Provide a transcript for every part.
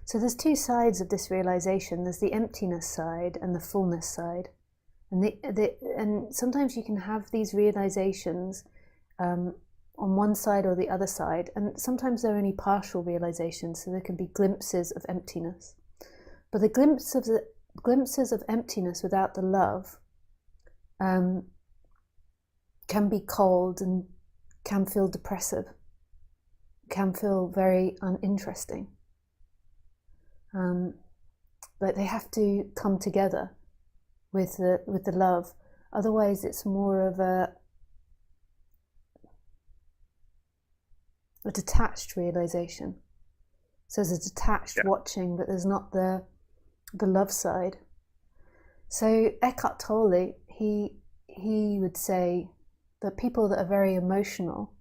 So there's two sides of this realization. There's the emptiness side and the fullness side. And sometimes you can have these realizations on one side or the other side, and sometimes they're only partial realizations, so there can be glimpses of emptiness. But the glimpses of emptiness without the love can be cold and can feel depressive, can feel very uninteresting. But they have to come together with the love. Otherwise, it's more of a detached realization. So there's a detached watching, but there's not the love side. So Eckhart Tolle, he would say that people that are very emotional,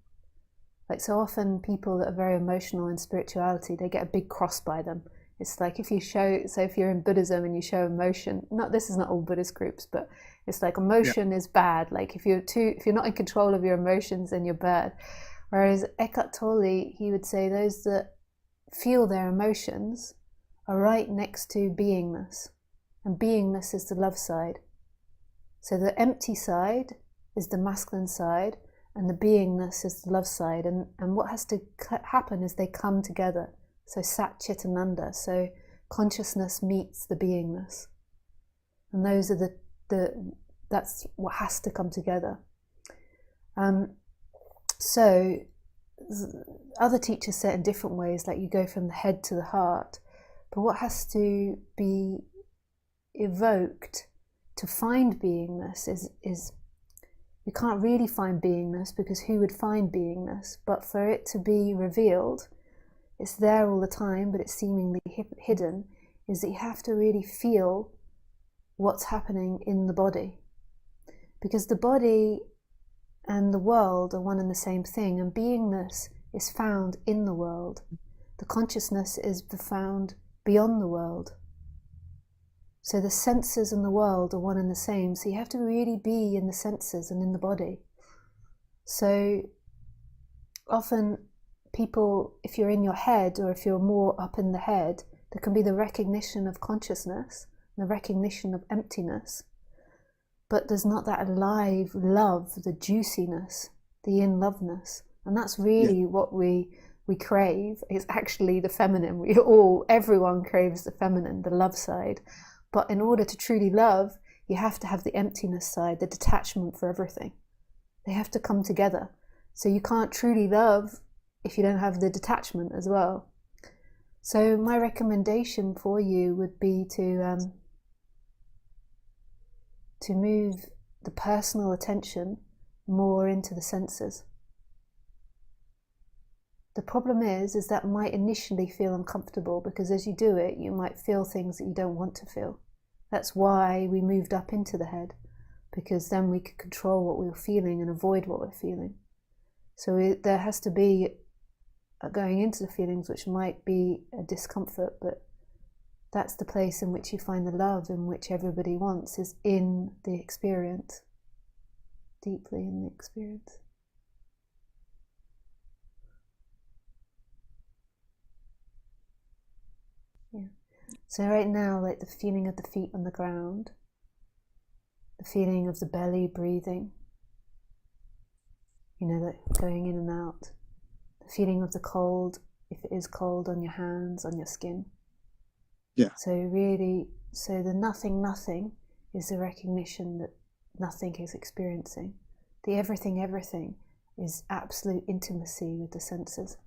like so often people that are very emotional in spirituality, they get a big cross by them. It's like if you're in Buddhism and you show emotion, this is not all Buddhist groups, but it's like emotion is bad. Like if you're not in control of your emotions, then you're bad. Whereas Eckhart Tolle, he would say those that feel their emotions are right next to beingness. And beingness is the love side. So the empty side is the masculine side, and the beingness is the love side. And what has to happen is they come together. So Sat, Chit, and Ananda. So consciousness meets the beingness. And those are that's what has to come together. So other teachers say it in different ways, like you go from the head to the heart. But what has to be evoked to find beingness is you can't really find beingness, because who would find beingness? But for it to be revealed, it's there all the time, but it's seemingly hidden, is that you have to really feel what's happening in the body. Because the body and the world are one and the same thing, and beingness is found in the world. The consciousness is found beyond the world. So the senses and the world are one and the same, so you have to really be in the senses and in the body. So often people, if you're in your head, or if you're more up in the head, there can be the recognition of consciousness, the recognition of emptiness, but there's not that alive love, the juiciness, the in-loveness. And that's really what we crave. It's actually the feminine. Everyone craves the feminine, the love side. But in order to truly love, you have to have the emptiness side, the detachment for everything. They have to come together. So you can't truly love if you don't have the detachment as well. So my recommendation for you would be to move the personal attention more into the senses. The problem is that might initially feel uncomfortable, because as you do it, you might feel things that you don't want to feel. That's why we moved up into the head, because then we could control what we were feeling and avoid what we're feeling. So there has to be going into the feelings, which might be a discomfort, but that's the place in which you find the love in which everybody wants, is in the experience, deeply in the experience. Yeah. So right now, like the feeling of the feet on the ground, the feeling of the belly breathing, like going in and out, the feeling of the cold, if it is cold, on your hands, on your skin. Yeah. So really, the nothing is the recognition that nothing is experiencing. The everything is absolute intimacy with the senses.